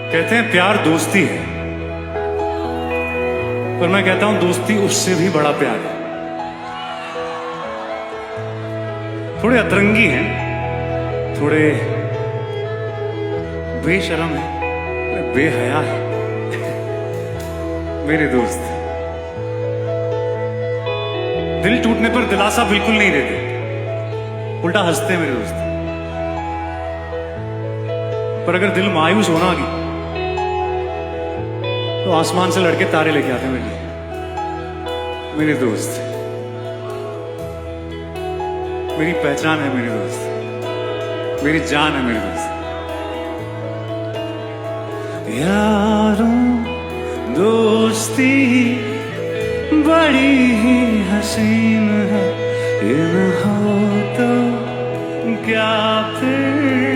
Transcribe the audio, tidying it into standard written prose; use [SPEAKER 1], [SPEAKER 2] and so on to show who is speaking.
[SPEAKER 1] कहते हैं प्यार दोस्ती है, पर मैं कहता हूं दोस्ती उससे भी बड़ा प्यार है। थोड़े अतरंगी हैं, थोड़े बेशरम है, बेहया है मेरे दोस्त। दिल टूटने पर दिलासा बिल्कुल नहीं देते, उल्टा हंसते हैं मेरे दोस्त। पर अगर दिल मायूस होना की तो आसमान से लड़के तारे लेके आते हैं मेरे लिए। मेरे दोस्त मेरी पहचान है, मेरे दोस्त मेरी जान है, मेरे दोस्त। यारों दोस्ती बड़ी ही हसीन है, ये न हो तो क्या फिर